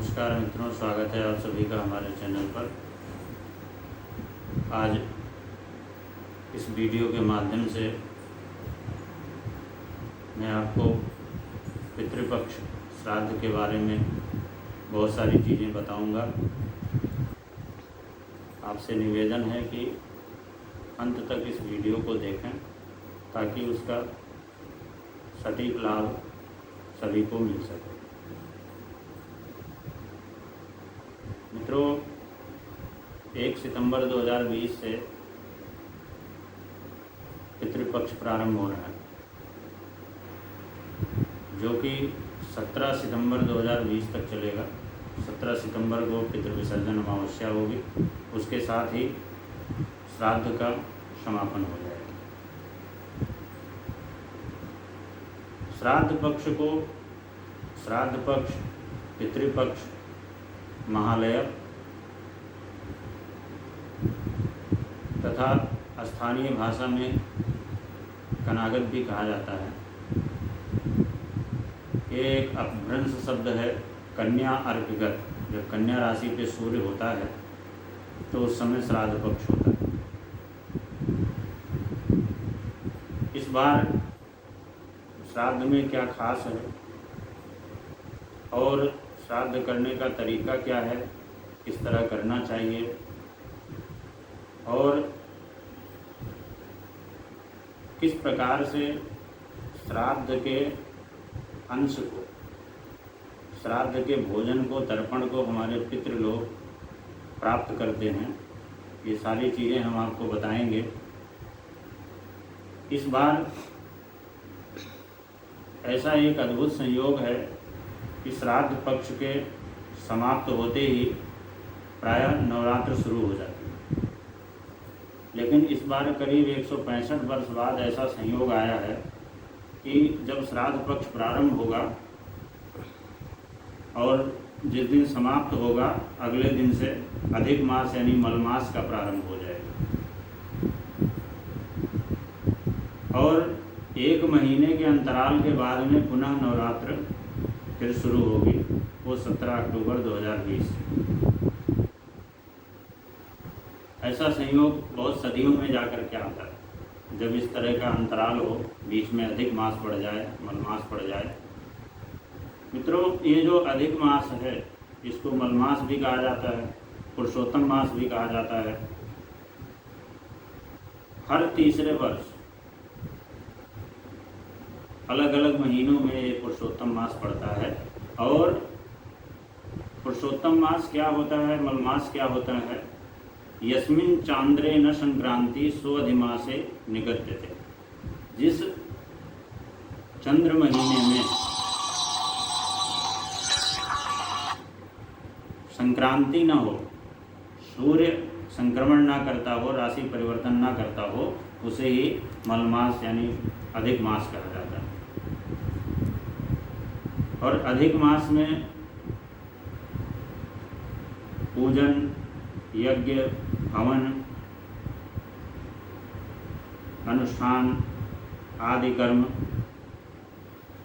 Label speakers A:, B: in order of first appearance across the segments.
A: नमस्कार मित्रों, स्वागत है आप सभी का हमारे चैनल पर। आज इस वीडियो के माध्यम से मैं आपको पितृपक्ष श्राद्ध के बारे में बहुत सारी चीज़ें बताऊंगा। आपसे निवेदन है कि अंत तक इस वीडियो को देखें ताकि उसका सटीक लाभ सभी को मिल सके। मित्रों, 1 सितंबर 2020 से पितृपक्ष प्रारंभ हो रहा है, जो कि 17 सितंबर 2020 तक चलेगा। 17 सितंबर को पितृविसर्जन अमावस्या होगी, उसके साथ ही श्राद्ध का समापन हो जाएगा। श्राद्ध पक्ष को श्राद्ध पक्ष, पितृपक्ष, महालय तथा स्थानीय भाषा में कनागत भी कहा जाता है। ये एक अपभ्रंश शब्द है। कन्या अर्पिगत, जब कन्या राशि पे सूर्य होता है तो उस समय श्राद्ध पक्ष होता है। इस बार श्राद्ध में क्या खास है और श्राद्ध करने का तरीका क्या है, किस तरह करना चाहिए और किस प्रकार से श्राद्ध के अंश को, श्राद्ध के भोजन को, तर्पण को हमारे पितृ लोग प्राप्त करते हैं, ये सारी चीज़ें हम आपको बताएंगे। इस बार ऐसा एक अद्भुत संयोग है कि श्राद्ध पक्ष के समाप्त होते ही प्रायः नवरात्र शुरू हो जाते हैं। लेकिन इस बार करीब 165 वर्ष बाद ऐसा संयोग आया है कि जब श्राद्ध पक्ष प्रारंभ होगा और जिस दिन समाप्त होगा अगले दिन से अधिक मास यानी मलमास का प्रारंभ हो जाएगा और 1 महीने के अंतराल के बाद में पुनः नवरात्र फिर शुरू होगी, वो 17 अक्टूबर 2020। ऐसा संयोग बहुत सदियों में जाकर के आता है, जब इस तरह का अंतराल हो, बीच में अधिक मास पड़ जाए, मलमास पड़ जाए। मित्रों, ये जो अधिक मास है इसको मलमास भी कहा जाता है, पुरुषोत्तम मास भी कहा जाता है। हर तीसरे वर्ष अलग अलग महीनों में ये पुरुषोत्तम मास पड़ता है। और पुरुषोत्तम मास क्या होता है, मलमास क्या होता है? यस्मिन चांद्रे न संक्रांति स्वधिमासे निगत्यते। जिस चंद्र महीने में संक्रांति न हो, सूर्य संक्रमण ना करता हो, राशि परिवर्तन ना करता हो, उसे ही मलमास यानी अधिक मास कहा जाता है। और अधिक मास में पूजन, यज्ञ, हवन, अनुष्ठान आदि कर्म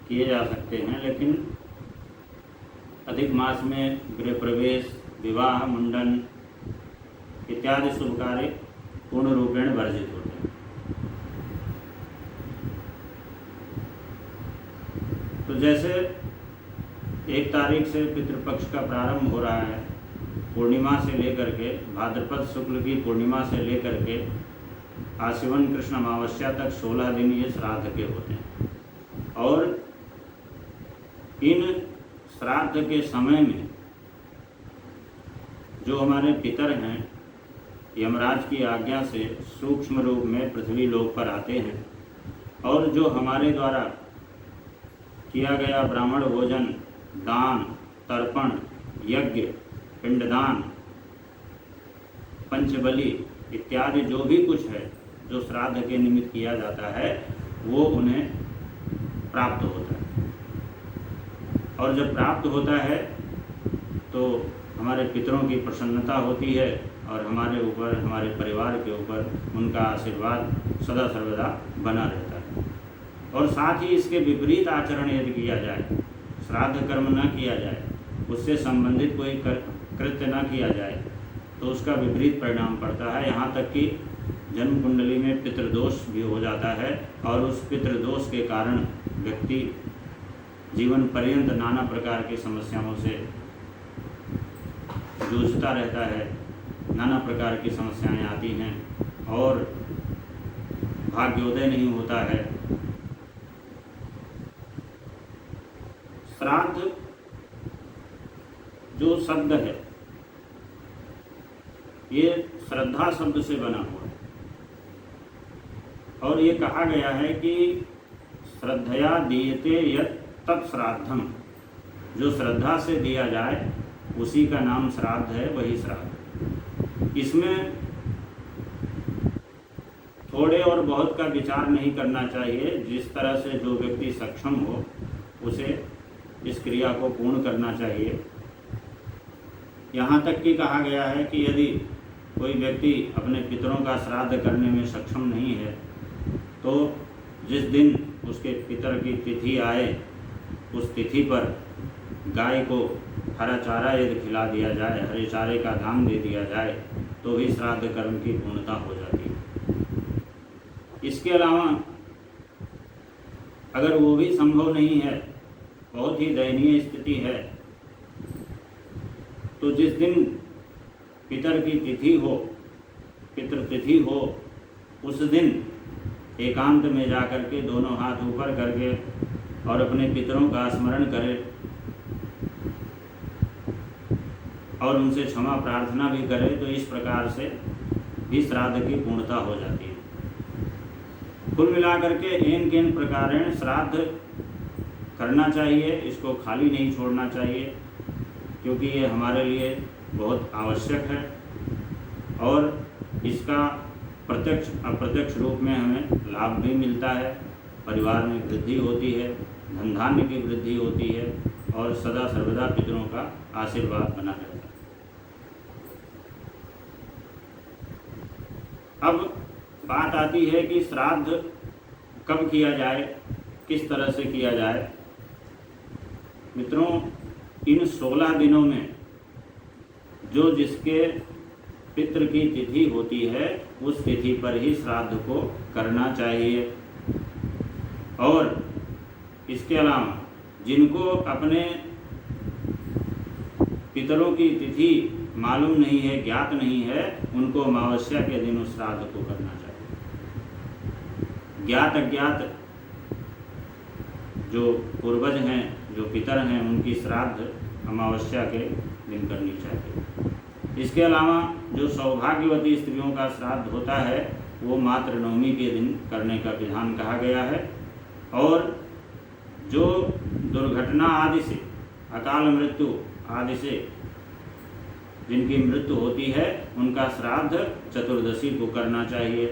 A: किए जा सकते हैं। लेकिन अधिक मास में गृह प्रवेश, विवाह, मुंडन इत्यादि शुभ कार्य पूर्ण रूपेण वर्जित होते हैं। तो जैसे 1 तारीख से पितृपक्ष का प्रारंभ हो रहा है, पूर्णिमा से लेकर के, भाद्रपद शुक्ल की पूर्णिमा से लेकर के आश्विन कृष्ण अमावस्या तक 16 दिन ये श्राद्ध के होते हैं। और इन श्राद्ध के समय में जो हमारे पितर हैं, यमराज की आज्ञा से सूक्ष्म रूप में पृथ्वी लोक पर आते हैं और जो हमारे द्वारा किया गया ब्राह्मण भोजन, दान, तर्पण, यज्ञ, पिंडदान, पंचबलि इत्यादि जो भी कुछ है जो श्राद्ध के निमित्त किया जाता है, वो उन्हें प्राप्त होता है। और जब प्राप्त होता है तो हमारे पितरों की प्रसन्नता होती है और हमारे ऊपर, हमारे परिवार के ऊपर उनका आशीर्वाद सदा सर्वदा बना रहता है। और साथ ही इसके विपरीत आचरण यदि किया जाए, श्राद्ध कर्म न किया जाए उससे संबंधित कोई कृत्य न किया जाए तो उसका विपरीत परिणाम पड़ता है। यहाँ तक कि जन्म कुंडली में पितृदोष भी हो जाता है और उस पितृदोष के कारण व्यक्ति जीवन पर्यंत नाना प्रकार की समस्याओं से जूझता रहता है, नाना प्रकार की समस्याएं आती हैं और भाग्योदय नहीं होता है। श्राद्ध जो शब्द है ये श्रद्धा शब्द से बना हुआ है और ये कहा गया है कि श्रद्धया दीयते यत् तत्श्राद्धम, जो श्रद्धा से दिया जाए उसी का नाम श्राद्ध है, वही श्राद्ध। इसमें थोड़े और बहुत का विचार नहीं करना चाहिए, जिस तरह से जो व्यक्ति सक्षम हो उसे इस क्रिया को पूर्ण करना चाहिए। यहाँ तक कि कहा गया है कि यदि कोई व्यक्ति अपने पितरों का श्राद्ध करने में सक्षम नहीं है तो जिस दिन उसके पितर की तिथि आए उस तिथि पर गाय को हरा चारा यदि खिला दिया जाए, हरे चारे का दान दे दिया जाए तो भी श्राद्ध कर्म की पूर्णता हो जाती है। इसके अलावा अगर वो भी संभव नहीं है, बहुत ही दयनीय स्थिति है, तो जिस दिन पितर की तिथि हो, पितृतिथि हो, उस दिन एकांत में जाकर के दोनों हाथ ऊपर करके और अपने पितरों का स्मरण करें और उनसे क्षमा प्रार्थना भी करें, तो इस प्रकार से भी श्राद्ध की पूर्णता हो जाती है। कुल मिलाकर के इन किन प्रकारेण श्राद्ध करना चाहिए, इसको खाली नहीं छोड़ना चाहिए, क्योंकि ये हमारे लिए बहुत आवश्यक है और इसका प्रत्यक्ष अप्रत्यक्ष रूप में हमें लाभ भी मिलता है। परिवार में वृद्धि होती है, धन धान्य की वृद्धि होती है और सदा सर्वदा पितरों का आशीर्वाद बना रहता है। अब बात आती है कि श्राद्ध कब किया जाए, किस तरह से किया जाए। मित्रों, इन 16 दिनों में जो जिसके पितृ की तिथि होती है उस तिथि पर ही श्राद्ध को करना चाहिए। और इसके अलावा जिनको अपने पितरों की तिथि मालूम नहीं है, ज्ञात नहीं है, उनको अमावस्या के दिन उस श्राद्ध को करना चाहिए। ज्ञात अज्ञात जो पूर्वज हैं, जो पितर हैं, उनकी श्राद्ध अमावस्या के दिन करनी चाहिए। इसके अलावा जो सौभाग्यवती स्त्रियों का श्राद्ध होता है वो मात्र नवमी के दिन करने का विधान कहा गया है। और जो दुर्घटना आदि से, अकाल मृत्यु आदि से जिनकी मृत्यु होती है उनका श्राद्ध चतुर्दशी को करना चाहिए।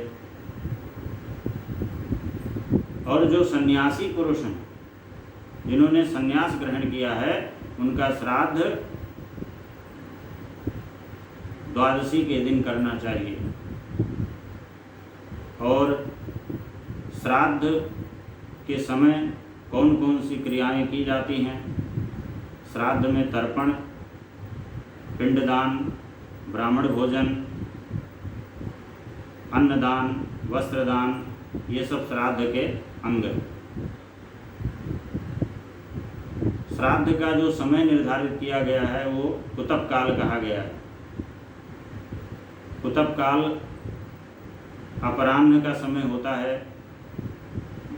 A: और जो सन्यासी पुरुष हैं, जिन्होंने संन्यास ग्रहण किया है, उनका श्राद्ध द्वादशी के दिन करना चाहिए। और श्राद्ध के समय कौन कौन सी क्रियाएं की जाती हैं। श्राद्ध में तर्पण, पिंडदान, ब्राह्मण भोजन, अन्नदान, वस्त्रदान, ये सब श्राद्ध के अंग हैं। श्राद्ध का जो समय निर्धारित किया गया है वो कुतप काल कहा गया है। कुतप काल अपराह्न का समय होता है।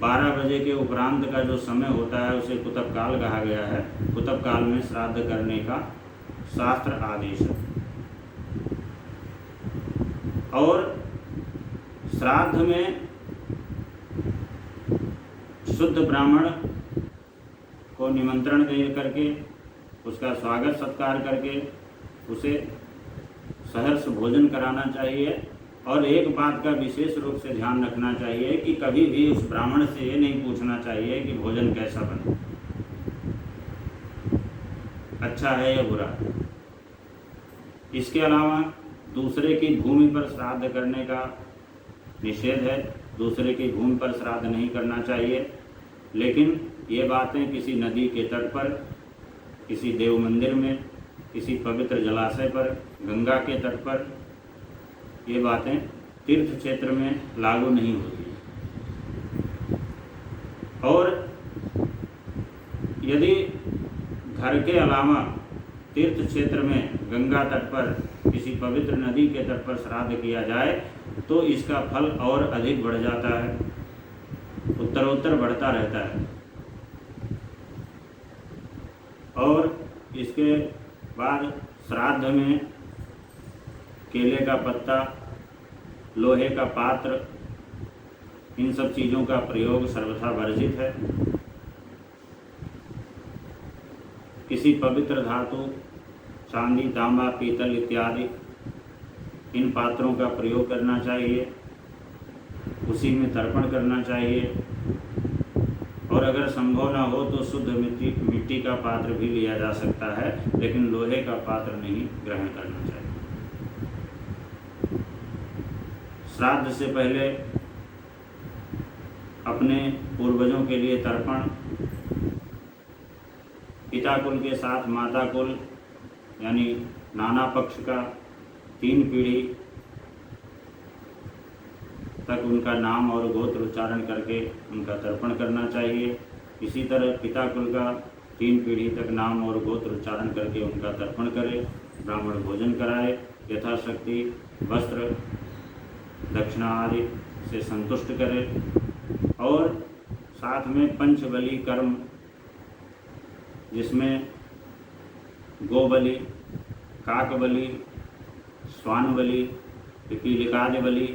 A: 12 बजे के उपरांत का जो समय होता है उसे कुतप काल कहा गया है। कुतप काल में श्राद्ध करने का शास्त्र आदेश है। और श्राद्ध में शुद्ध ब्राह्मण को निमंत्रण दे करके उसका स्वागत सत्कार करके उसे सहर्ष भोजन कराना चाहिए। और एक बात का विशेष रूप से ध्यान रखना चाहिए कि कभी भी उस ब्राह्मण से ये नहीं पूछना चाहिए कि भोजन कैसा बना, अच्छा है या बुरा। इसके अलावा दूसरे की भूमि पर श्राद्ध करने का निषेध है। दूसरे की भूमि पर श्राद्ध नहीं करना चाहिए। लेकिन ये बातें किसी नदी के तट पर किसी देव मंदिर में, किसी पवित्र जलाशय पर, गंगा के तट पर, ये बातें तीर्थ क्षेत्र में लागू नहीं होती। और यदि घर के अलावा तीर्थ क्षेत्र में गंगा तट पर, किसी पवित्र नदी के तट पर श्राद्ध किया जाए तो इसका फल और अधिक बढ़ जाता है, उत्तरोत्तर बढ़ता रहता है। और इसके बाद श्राद्ध में केले का पत्ता, लोहे का पात्र, इन सब चीज़ों का प्रयोग सर्वथा वर्जित है। किसी पवित्र धातु, चांदी, तांबा, पीतल इत्यादि इन पात्रों का प्रयोग करना चाहिए, उसी में तर्पण करना चाहिए। और अगर संभव ना हो तो शुद्ध मिट्टी का पात्र भी लिया जा सकता है, लेकिन लोहे का पात्र नहीं ग्रहण करना चाहिए। श्राद्ध से पहले अपने पूर्वजों के लिए तर्पण, पिता कुल के साथ माता कुल यानी नाना पक्ष का 3 पीढ़ी तक उनका नाम और गोत्र उच्चारण करके उनका तर्पण करना चाहिए। इसी तरह पिता कुल का 3 पीढ़ी तक नाम और गोत्र उच्चारण करके उनका तर्पण करे, ब्राह्मण भोजन कराए, यथाशक्ति वस्त्र दक्षिणा आदि से संतुष्ट करे। और साथ में पंचबली कर्म, जिसमें गोबलि, काकबलि, स्वानबलि, पिपीलिकादि बलि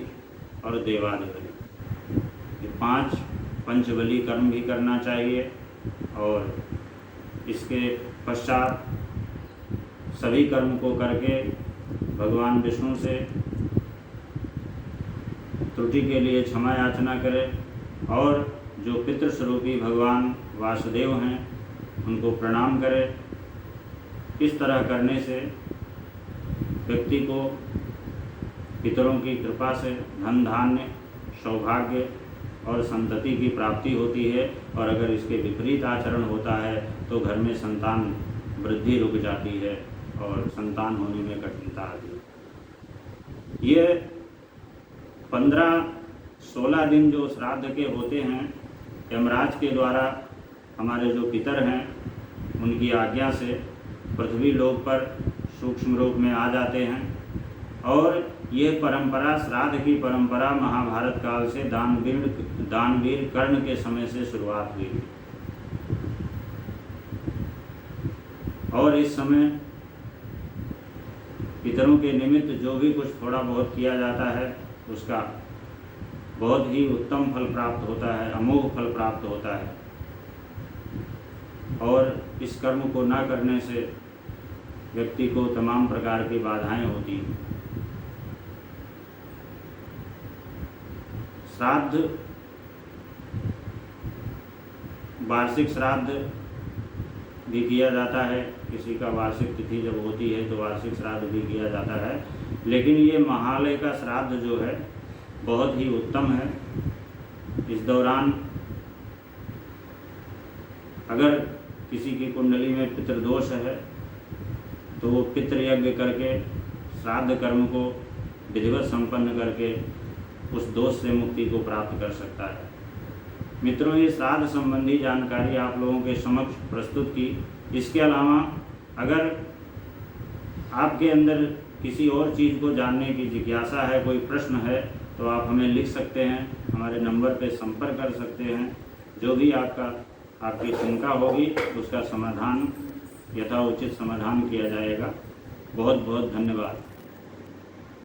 A: और देवादि बलि, ये 5 पंचबली कर्म भी करना चाहिए। और इसके पश्चात सभी कर्म को करके भगवान विष्णु से त्रुटि के लिए क्षमा याचना करें और जो पितृस्वरूपी भगवान वासुदेव हैं उनको प्रणाम करें। इस तरह करने से व्यक्ति को पितरों की कृपा से धन धान्य, सौभाग्य और संतति की प्राप्ति होती है। और अगर इसके विपरीत आचरण होता है तो घर में संतान वृद्धि रुक जाती है और संतान होने में कठिनता आती है। ये 15-16 दिन जो श्राद्ध के होते हैं, यमराज के द्वारा हमारे जो पितर हैं उनकी आज्ञा से पृथ्वी लोक पर सूक्ष्म रूप में आ जाते हैं। और ये परंपरा, श्राद्ध की परंपरा महाभारत काल से दानवीर कर्ण के समय से शुरुआत हुई और इस समय पितरों के निमित्त जो भी कुछ थोड़ा बहुत किया जाता है उसका बहुत ही उत्तम फल प्राप्त होता है, अमोघ फल प्राप्त होता है। और इस कर्म को न करने से व्यक्ति को तमाम प्रकार की बाधाएं होती हैं। श्राद्ध, वार्षिक श्राद्ध भी किया जाता है। किसी का वार्षिक तिथि जब होती है तो वार्षिक श्राद्ध भी किया जाता है। लेकिन ये महालय का श्राद्ध जो है बहुत ही उत्तम है। इस दौरान अगर किसी की कुंडली में पितृदोष है तो वो पितृयज्ञ करके श्राद्ध कर्म को विधिवत संपन्न करके उस दोष से मुक्ति को प्राप्त कर सकता है। मित्रों, ये श्राद्ध संबंधी जानकारी आप लोगों के समक्ष प्रस्तुत की। इसके अलावा अगर आपके अंदर किसी और चीज़ को जानने की जिज्ञासा है, कोई प्रश्न है, तो आप हमें लिख सकते हैं, हमारे नंबर पर संपर्क कर सकते हैं। जो भी आपकी शंका होगी उसका समाधान, यथाउचित समाधान किया जाएगा। बहुत बहुत धन्यवाद।